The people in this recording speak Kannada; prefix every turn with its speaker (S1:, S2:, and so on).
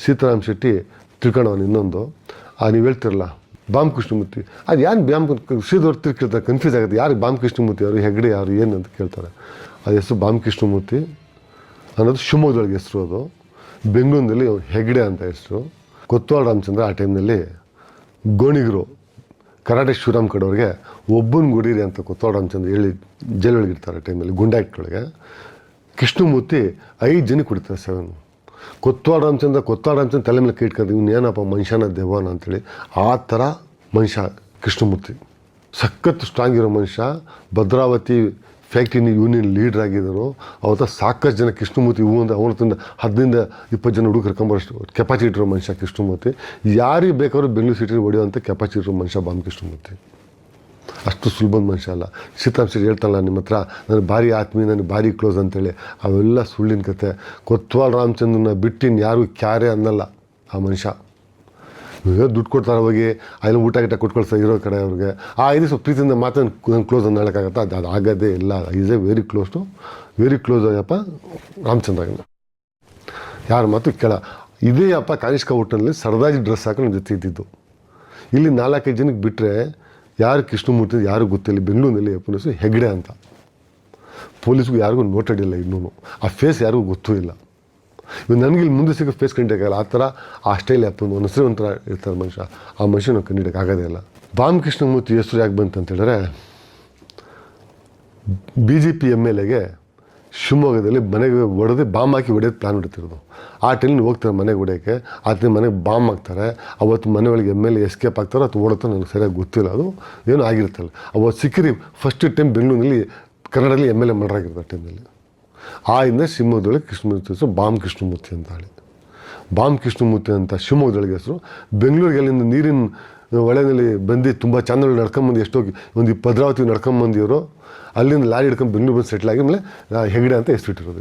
S1: ಸೀತಾರಾಮ್ ಶೆಟ್ಟಿ ತಿಳ್ಕೊಂಡವನು ಇನ್ನೊಂದು ನೀವು ಹೇಳ್ತಿರಲ್ಲ ಬಾಮ್ ಕೃಷ್ಣಮೂರ್ತಿ ಅದು ಯಾರು ಶ್ರೀಧರ್ ತಿಳ್ಕೊಳ್ತಾರೆ, ಕನ್ಫ್ಯೂಸ್ ಆಗುತ್ತೆ, ಯಾರು ಬಾಮ್ ಕೃಷ್ಣಮೂರ್ತಿ ಅವರು, ಹೆಗ್ಡೆ ಯಾರು ಏನು ಅಂತ ಕೇಳ್ತಾರೆ. ಅದು ಹೆಸರು ಬಾಮ್ ಕೃಷ್ಣಮೂರ್ತಿ ಅನ್ನೋದು ಶಿವಮೊಗ್ಗದೊಳಗೆ ಹೆಸರು. ಅದು ಬೆಂಗಳೂರಿನಲ್ಲಿ ಹೆಗ್ಡೆ ಅಂತ ಹೆಸರು. ಕೊತ್ವಾಲ್ ರಾಮಚಂದ್ರ ಆ ಟೈಮ್ನಲ್ಲಿ ಗೋಣಿಗರು ಕರಾಟೆ ಶಿವರಾಮ್ ಕಡೋರಿಗೆ ಒಬ್ಬನ ಗುಡೀರಿ ಅಂತ ಕೊತ್ವಾಲ್ ರಾಮಚಂದ್ರ ಹೇಳಿ ಜೈಲೊಳಗೆ ಇರ್ತಾರೆ. ಟೈಮಲ್ಲಿ ಗುಂಡಾಕ್ಟೊಳಗೆ ಕೃಷ್ಣಮೂರ್ತಿ 5 ಜನಕ್ಕೆ ಕುಡಿತಾರೆ 7. ಕೊತ್ವಾಲ್ ರಾಮಚಂದ್ರ ತಲೆ ಮೇಲೆ ಕೈ ಇಟ್ಕೊಂಡು ಇವ್ನು ಏನಪ್ಪ ಮನುಷ್ಯನ ದೇವನ ಅಂತೇಳಿ ಆ ಥರ ಮನುಷ್ಯ ಕೃಷ್ಣಮೂರ್ತಿ. ಸಖತ್ತು ಸ್ಟ್ರಾಂಗ್ ಇರೋ ಮನುಷ್ಯ. ಭದ್ರಾವತಿ ಫ್ಯಾಕ್ಟ್ರಿನ ಯೂನಿಯನ್ ಲೀಡ್ರ್ ಆಗಿದ್ದರು. ಅವತ್ತ ಸಾಕಷ್ಟು ಜನ ಕೃಷ್ಣಮೂರ್ತಿ ಒಂದು ಅವನ 10-20 ಜನ ಹುಡುಗ ಕರ್ಕೊಂಬರೋಷ್ಟು ಕೆಪಾಸಿಟಿ ಇರೋ ಮನುಷ್ಯ ಕೃಷ್ಣಮೂರ್ತಿ. ಯಾರಿಗೆ ಬೇಕಾದ್ರೂ ಬೆಂಗಳೂರು ಸಿಟಿಲಿ ಹೊಡೆಯುವಂಥ ಕೆಪಾಸಿಟಿ ಇರೋ ಮನುಷ್ಯ ಬಾಮ್ ಕೃಷ್ಣಮೂರ್ತಿ. ಅಷ್ಟು ಸುಲಭದ ಮನುಷ್ಯ ಅಲ್ಲ. ಸೀತಾರಾಮ್ ಶೆಟ್ಟಿ ಹೇಳ್ತಾನಲ್ಲ ನಿಮ್ಮ ಹತ್ರ ನನಗೆ ಭಾರಿ ಆತ್ಮೀಯ, ನನಗೆ ಭಾರಿ ಕ್ಲೋಸ್ ಅಂತೇಳಿ, ಅವೆಲ್ಲ ಸುಳ್ಳಿನ ಕತೆ. ಕೊತ್ವಾಲ್ ರಾಮಚಂದ್ರನ ಬಿಟ್ಟಿನ ಯಾರು ಕ್ಯಾರೆ ಅನ್ನಲ್ಲ ಆ ಮನುಷ್ಯ. ದುಡ್ಡು ಕೊಡ್ತಾರೆ ಹೋಗಿ ಅಲ್ಲಿ ಊಟ ಗಿಟ ಕೊಟ್ಕೊಳ್ತಾರೆ ಇರೋ ಕಡೆ ಅವ್ರಿಗೆ. ಇದು ಸ್ವಲ್ಪ ಪ್ರೀತಿಯಿಂದ ಮಾತ್ರ ನಂಗೆ ಕ್ಲೋಸ್ ಅಂತ ಹೇಳೋಕ್ಕಾಗತ್ತಾ? ಅದು ಆಗೋದೇ ಇಲ್ಲ. ಈಸ್ ಎ ವೆರಿ ಕ್ಲೋಸ್ ಆಗಪ್ಪ ರಾಮಚಂದ್ರನ. ಯಾರ ಮಾತು ಕೇಳ. ಇದೇ ಅಪ್ಪ ಕಾನಿಷ್ಕ ಹೋಟೆಲ್ನಲ್ಲಿ ಸರ್ದಾಜಿ ಡ್ರೆಸ್ ಹಾಕೊಂಡು ನನ್ನ ಜೊತೆ ಇದ್ದಿದ್ದು. ಇಲ್ಲಿ 4-5 ಜನಕ್ಕೆ ಬಿಟ್ಟರೆ ಯಾರು ಕೃಷ್ಣಮೂರ್ತಿ ಯಾರು ಗೊತ್ತಿಲ್ಲ. ಬೆಂಗಳೂರಿನಲ್ಲಿ ಹೆಸರು ಹೆಗ್ಡೆ ಅಂತ. ಪೊಲೀಸ್ಗೂ ಯಾರಿಗೂ ನೋಟೆಡ್ ಇಲ್ಲ ಇನ್ನೂ. ಆ ಫೇಸ್ ಯಾರಿಗೂ ಗೊತ್ತೂ ಇಲ್ಲ. ಇವಾಗ ನನಗೆ ಇಲ್ಲಿ ಮುಂದೆ ಸಿಗೋ ಫೇಸ್ ಕಂಡಿಡೋಕ್ಕಾಗಲ್ಲ. ಆ ಥರ ಆ ಸ್ಟೈಲ್ ಅಪ್ಪನ ಹೆಸರು ಒಂಥರ ಇರ್ತಾರೆ ಮನುಷ್ಯ. ಆ ಮನುಷ್ಯ ನಾವು ಕಂಡಿಡೋಕ್ಕಾಗೋದೇ ಇಲ್ಲ. ಬಾಮ್ ಕೃಷ್ಣಮೂರ್ತಿ ಹೆಸರು ಯಾಕೆ ಬಂತು ಅಂತ ಹೇಳಿದ್ರೆ, BJP MLAಗೆ ಶಿವಮೊಗ್ಗದಲ್ಲಿ ಮನೆಗೆ ಹೊಡೆದು ಬಾಂಬ್ ಹಾಕಿ ಹೊಡೆಯೋದು ಪ್ಲ್ಯಾನ್ ಹೊಡಿತಿರೋದು. ಆ ಟೈಮಲ್ಲಿ ಹೋಗ್ತಾರೆ ಮನೆಗೆ ಹೊಡೆಯೋಕ್ಕೆ. ಆತ ಮನೆಗೆ ಬಾಂಬ್ ಹಾಕ್ತಾರೆ. ಅವತ್ತು ಮನೆ ಒಳಗೆ MLA ಎಸ್ಕೇಪ್ ಆಗ್ತಾರೆ ಅಥವಾ ಓಡುತ್ತೋ ನನಗೆ ಸರಿಯಾಗಿ ಗೊತ್ತಿಲ್ಲ. ಅದು ಏನೂ ಆಗಿರುತ್ತಲ್ಲ. ಅವತ್ತು ಸಿಕ್ಕಿರಿ ಫಸ್ಟ್ ಟೈಮ್ ಬೆಂಗಳೂರಿನಲ್ಲಿ ಕನ್ನಡದಲ್ಲಿ MLA ಮರ್ಡರ್ ಆಗಿರ್ತಾರೆ ಆ ಟೈಮಲ್ಲಿ. ಇಂದ ಶಿವಮೊಗ್ಗದೊಳಗೆ ಕೃಷ್ಣಮೂರ್ತಿ ಹೆಸರು ಬಾಮ್ ಕೃಷ್ಣಮೂರ್ತಿ ಅಂತ ಹೇಳಿ. ಬಾಮ್ ಕೃಷ್ಣಮೂರ್ತಿ ಅಂತ ಶಿವಮೊಗ್ಗದೊಳಗೆ ಹೆಸರು. ಬೆಂಗಳೂರಿಗೆ ಅಲ್ಲಿಂದ ನೀರಿನ ಹೊಳೆಯಲ್ಲಿ ಬಂದು ತುಂಬ ಚಾನಲ್ ನಡ್ಕೊಂಬಂದು ಎಷ್ಟೋಗಿ ಒಂದು ಭದ್ರಾವತಿ ನಡ್ಕೊಂಬಂದಿವರು. ಅಲ್ಲಿಂದ ಲಾರಿ ಹಿಡ್ಕೊಂಡು ಬೆಂಗಳೂರು ಬಂದು ಸೆಟ್ಲ್ ಆಗಿ ಆಮೇಲೆ ಹೆಗ್ಡೆ ಅಂತ ಹೆಸರಿಟ್ಟಿರೋದು.